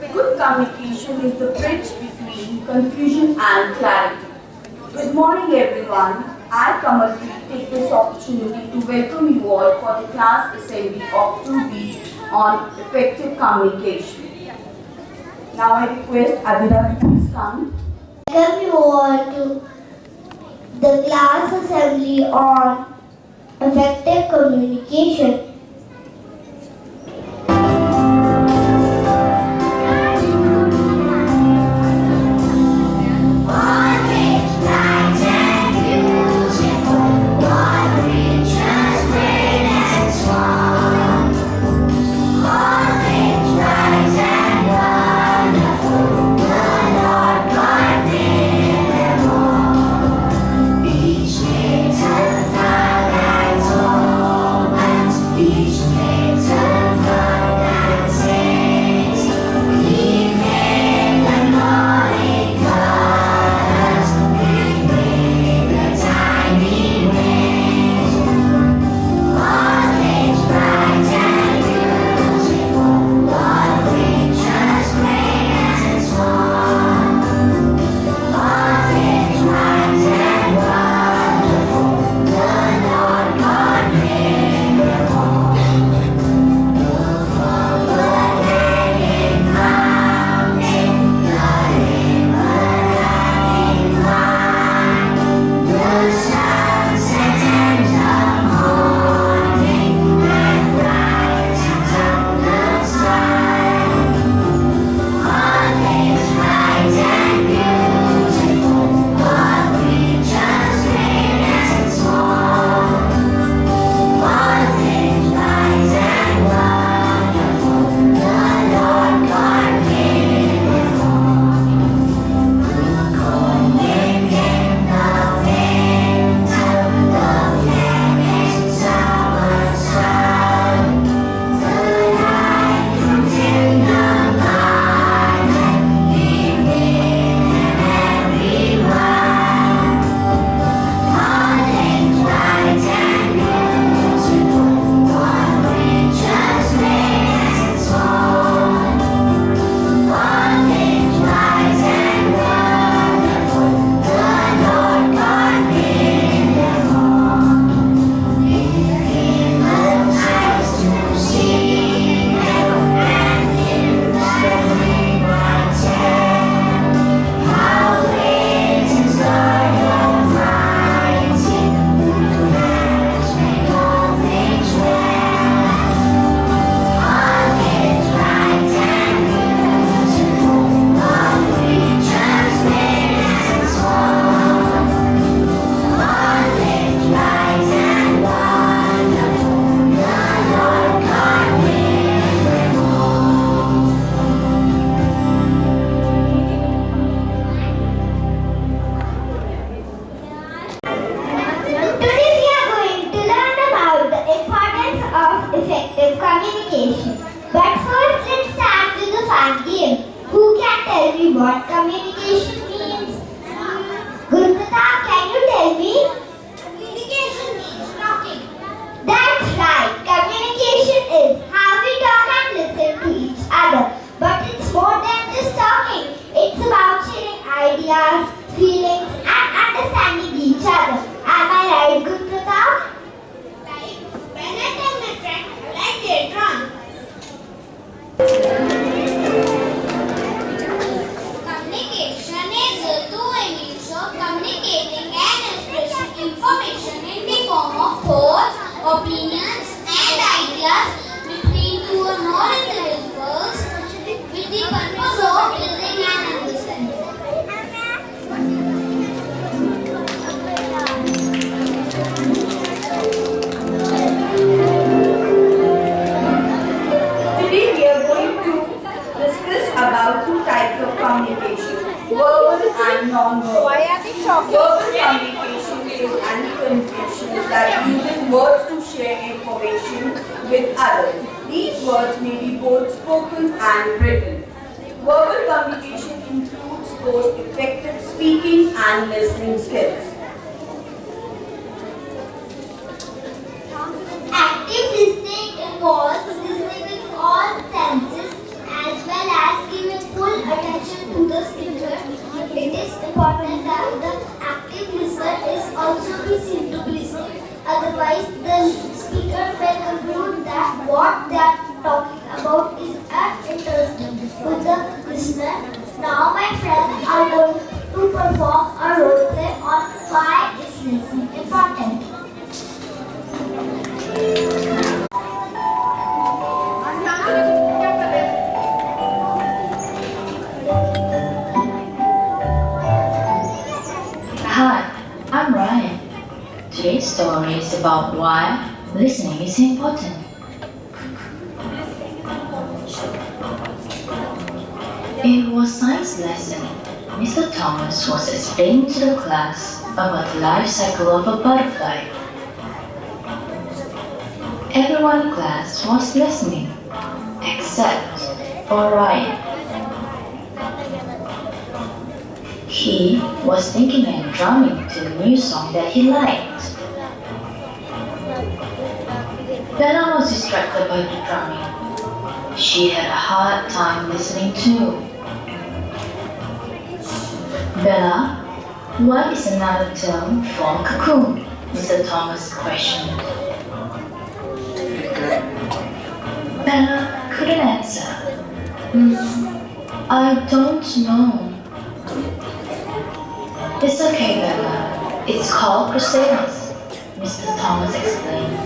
Good communication is the bridge between confusion and clarity. Good morning everyone. I, Kamalpreet, take this opportunity to welcome you all for the class assembly of 2B on effective communication. Now I request Adira to please come. Welcome you all to the class assembly on effective communication. Effective communication. But first let's start with a fun game. Who can tell me what communication means? Gurupratap, can you tell me? Communication means talking. That's right. Communication is how we talk and listen to each other. But it's more than just talking. It's about sharing ideas, feelings and understanding each other. Am I right, Gurupratap? When I tell my friend I like their drum. Communication is the two-way means of communicating and expressing information in the form of thoughts, opinions and ideas between two or more individuals with the purpose of building and understanding. About two types of communication, verbal and non-verbal. Why are they talking? Verbal communication is any communication that uses words to share information with others. These words may be both spoken and written. Verbal communication includes both effective speaking and listening skills. Active listening involves listening with all senses as well as giving also be seen to be listening. Otherwise, the speaker may conclude that what they are talking about is uninteresting to the listener. Now, my friends are going to perform a role play on why is listening important. Hi, I'm Ryan. Today's story is about why listening is important. It was science lesson. Mr. Thomas was explaining to the class about the life cycle of a butterfly. Everyone in class was listening, except for Ryan. He was thinking and drumming to the new song that he liked. Bella was distracted by the drumming. She had a hard time listening too. Bella, what is another term for cocoon? Mr. Thomas questioned. Bella couldn't answer. I don't know. It's okay, Bella. It's called chrysalis, Mr. Thomas explained.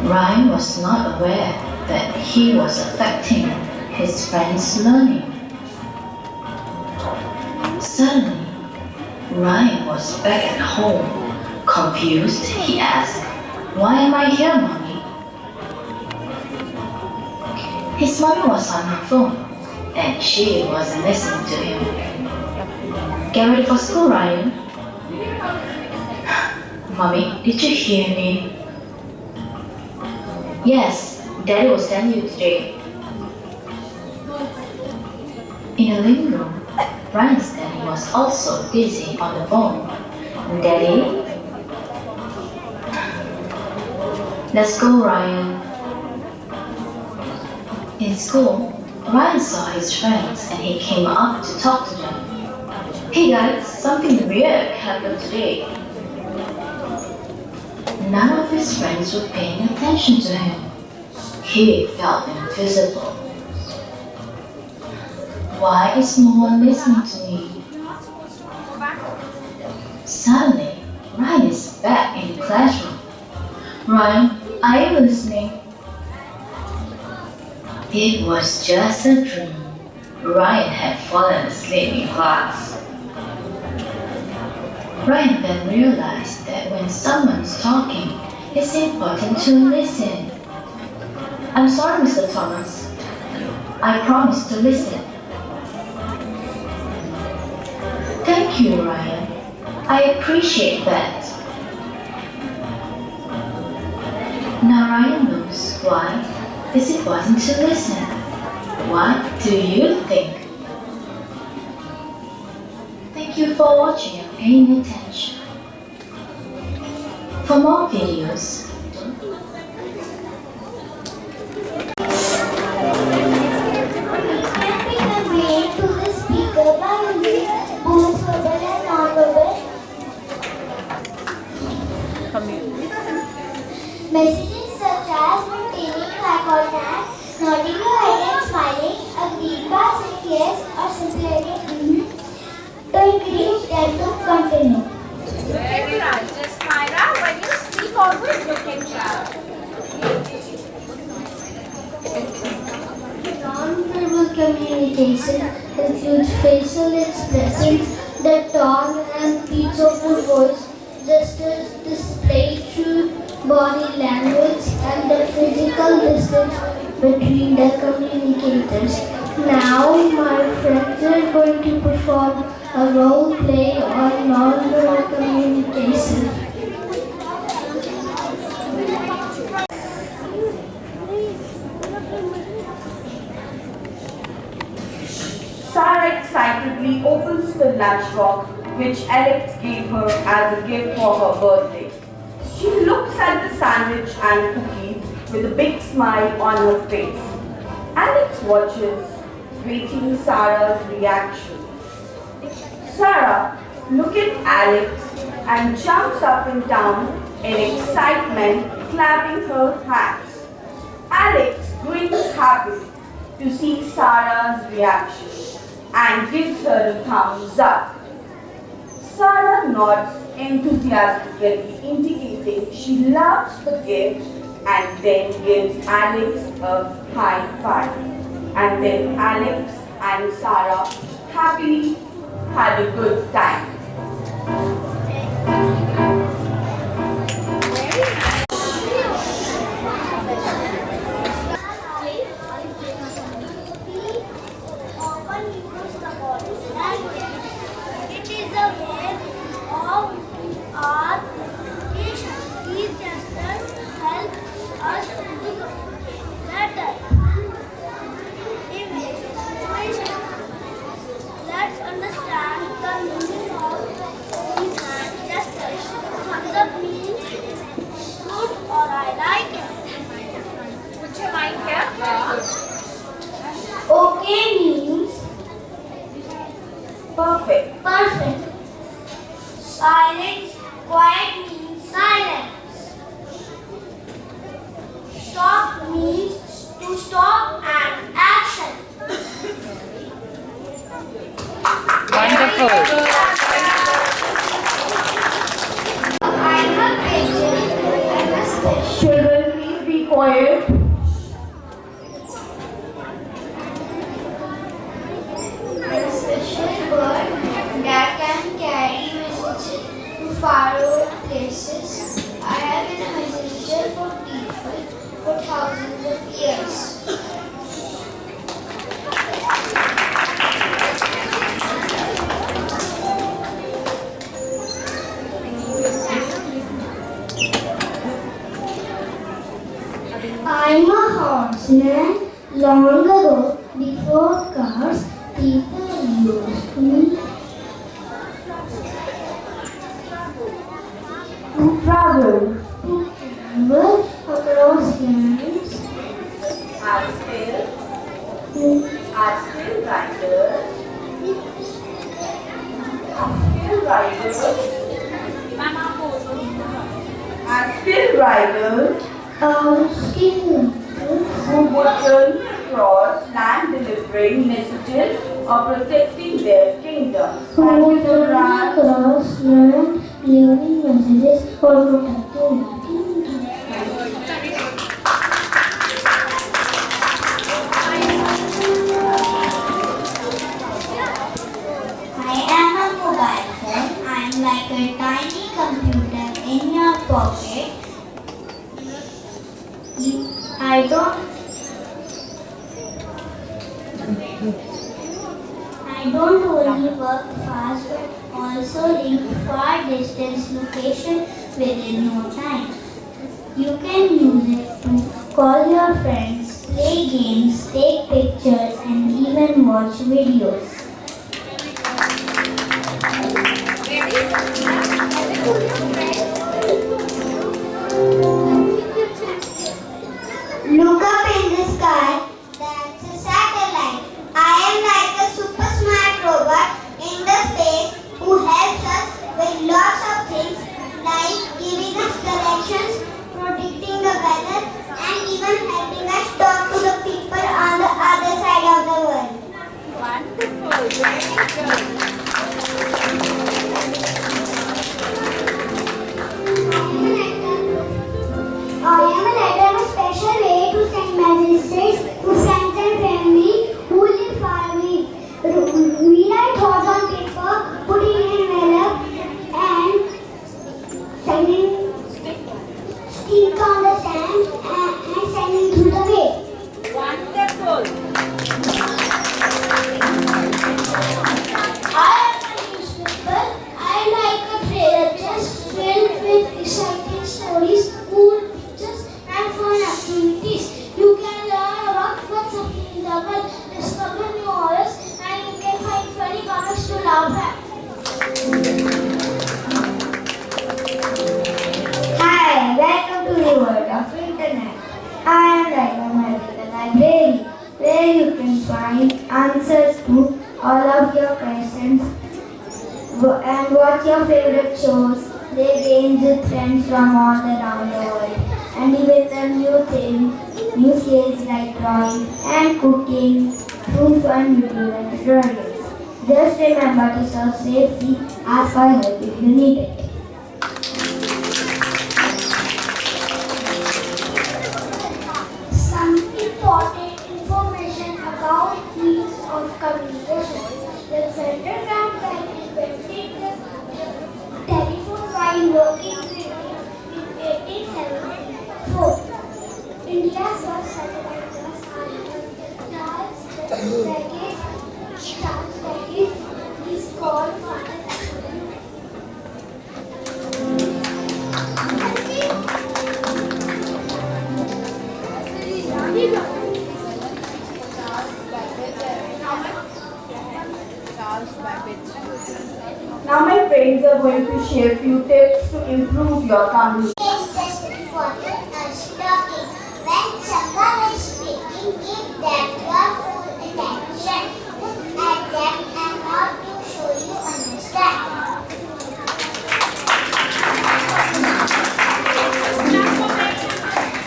Ryan was not aware that he was affecting his friend's learning. Suddenly, Ryan was back at home. Confused, he asked, "Why am I here, Mommy?" His mother was on her phone, and she wasn't listening to him. "Get ready for school, Ryan." "Mommy, did you hear me?" "Yes, Daddy will send you today." In the living room, Ryan's daddy was also busy on the phone. "Daddy?" "Let's go, Ryan." In school, Ryan saw his friends and he came up to talk to them. "Hey guys, something weird happened today." None of his friends were paying attention to him. He felt invisible. Why is no one listening to me? Suddenly, Ryan is back in the classroom. "Ryan, are you listening?" It was just a dream. Ryan had fallen asleep in class. Ryan then realized that when someone is talking, it's important to listen. "I'm sorry, Mr. Thomas. I promised to listen." "Thank you, Ryan. I appreciate that." Now Ryan knows why is important to listen. What do you think? Thank you for watching and paying attention. For more videos, Can be conveyed to the speaker by using both verbal and non-verbal messages such as maintaining eye contact, nodding your head and smiling, agreeing by saying yes or simply adding to encourage them to continue. Very right. Just Myra, when you speak, always look in sharp. Non-verbal communication includes facial expressions, the tone and pitch of the voice, gestures displayed through body language, and the physical distance between the communicators. Now, my friends are going to perform a role play on non-verbal communication. Sarah excitedly opens the lunchbox which Alex gave her as a gift for her birthday. She looks at the sandwich and cookies with a big smile on her face. Alex watches, waiting Sarah's reaction. "Sarah, look at Alex and jumps up and down in excitement, clapping her hands. Alex grins happily to see Sarah's reaction and gives her a thumbs up. Sarah nods enthusiastically, indicating she loves the gift and then gives Alex a high five. And then Alex and Sarah happily had a good time. Often use the body language. It is a way of our communication. These gestures help us to communicate better in various situations. Let's understand the meaning of these hand gestures. Thumbs up means good or I like it. Put your mind here. Okay means Perfect. perfect. Silence, quiet means silence. Stop means to stop and action. Wonderful. I'm a patient. I'm a special. Children, please be quiet. I'm a special bird that can carry messages to faraway places. I have been a messenger for people for thousands of years. I'm a horseman. Long ago, before cars, people used me To travel. to travel across lands. Are still To riders. Still riders. Are still riders skin who would journey across land delivering messages or protecting their kingdoms. who Thank you, journey Dora. across land, leaving messages for protecting their kingdom. I am a mobile phone. I am like a tiny computer in your pocket. I don't only work fast but also link far distance location within no time. You can use it to call your friends, play games, take pictures and even watch videos. Look up in the sky, that's a satellite. I am like a super smart robot in the space who helps us with lots of things like giving us directions, predicting the weather and even helping us talk to the people on the other side of the world. Wonderful. I am a letter, a special way to send messages to friends and family who live far away. We write thoughts on paper, put it in an envelope, and sending stick on the sand and sending through the mail. Wonderful. I am a newspaper. I like a trailer just filled with exciting stories, cool pictures, and fun activities. You can learn about what's happening in the world, discover new horrors, and you can find funny comics to laugh at. Hi, welcome to the world of internet. I am like a magical library where you can find answers to all of your questions And what's your favorite shows? They range with friends from all around the world. And even learn new skills like drawing and cooking through fun videos and tutorials. Just remember to serve safely, ask for help if you need it. Some important information about means of communication. The federal government invented the telephone while working in 1874. India's first satellite was Charles Babbage is called Father Now my friends are going to share few tips to improve your communication. is just important as talking. When someone is speaking, give them your full attention. Look at them and not to show you understand.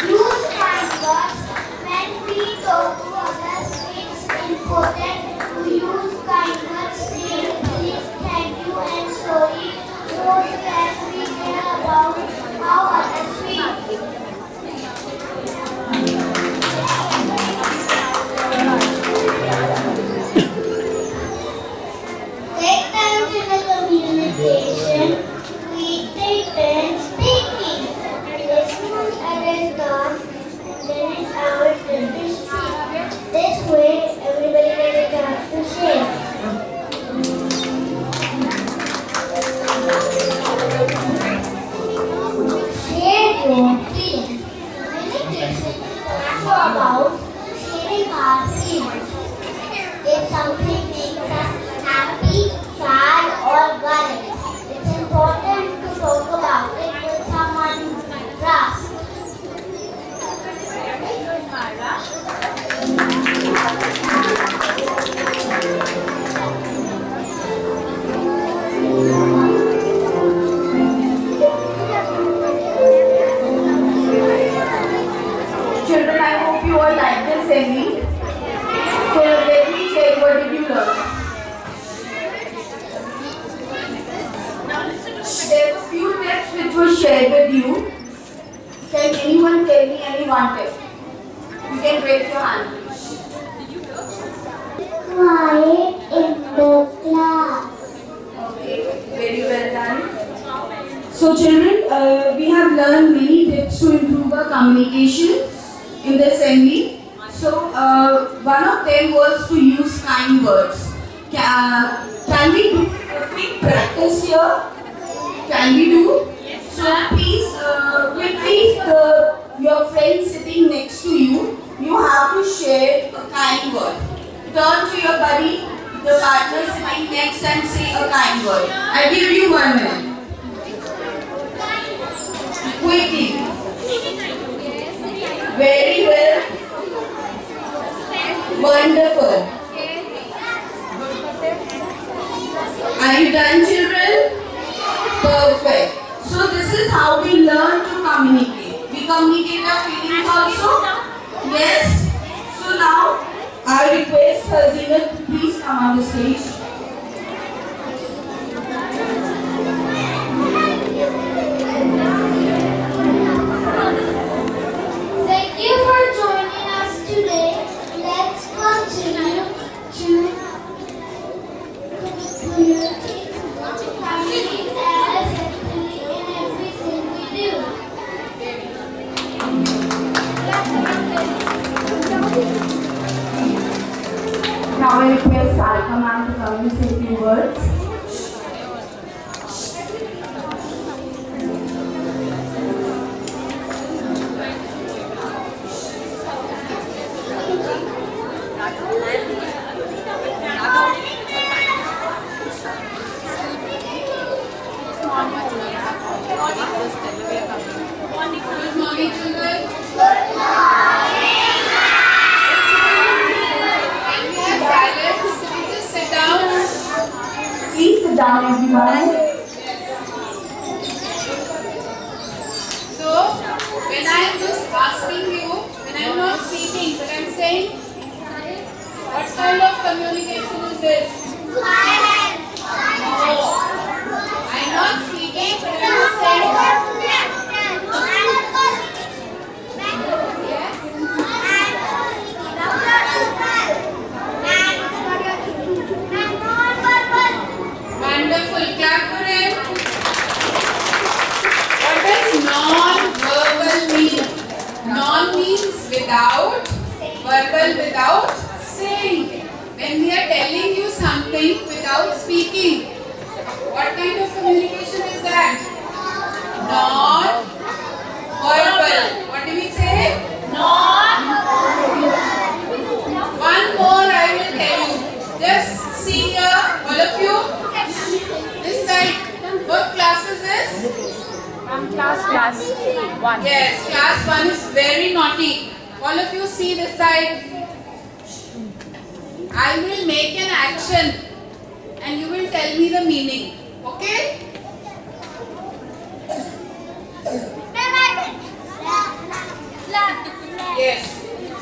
Use kind words. When we talk to others, it's important to use kind words. Say please, thank you, and sorry, so that we care about how others feel. Take turns in the communication. We take turns speaking. This one is done, then it's our turn to speak. This way, everybody gets a chance to share. Share your feelings. Communication is also about sharing our feelings. If something makes us happy, sad, or worried, it's important to talk about it with someone you trust. Children, I hope you all like this singing. So let me check what did you learn. There are few tips which were shared with you. Can anyone tell me any one tip? You can raise your hand. Quiet in the class. Okay, very well done. So children, we have learned many tips to improve our communication in the assembly. So one of them was to use kind words. Can we do a quick practice here? Can we do? So please, quickly, your friend sitting next to you, you have to share a kind word. Turn to your buddy, the partner sitting next, and say a kind word. I give you 1 minute. Quickly. Very well. Wonderful. Are you done, children? Perfect. So this is how we learn to communicate. We communicate our feelings also. Yes. So now I request Hazina to please come on the stage. Thank you for joining us today. Let's continue to communicate effectively in everything we do. Now I request Sarika ma'am to come and say a few words. on everyone. So, when I am just asking you, when I am not speaking, but I am saying, what kind of communication is this? No. I am not speaking, but I am saying, wonderful. Clap for him. What does non-verbal mean? Non means without, verbal without saying. When we are telling you something without speaking, what kind of communication is that? Non-verbal. What do we say? One more I will tell you. Just see here, all of you. This side. What class is this? Class 1. Yes, class 1 is very naughty. All of you see this side. I will make an action and you will tell me the meaning. Okay? Yes.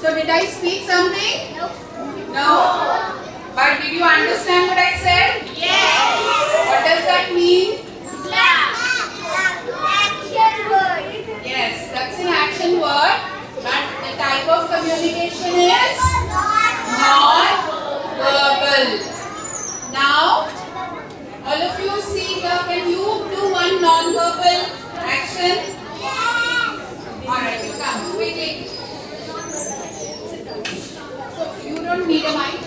So did I speak something? No. But did you understand what I said? Yes. What does that mean? Yes, that's an action word. But the type of communication is non-verbal. Now, all of you see here, can you do one non-verbal action? Alright, you come quickly. So, you don't need a mic.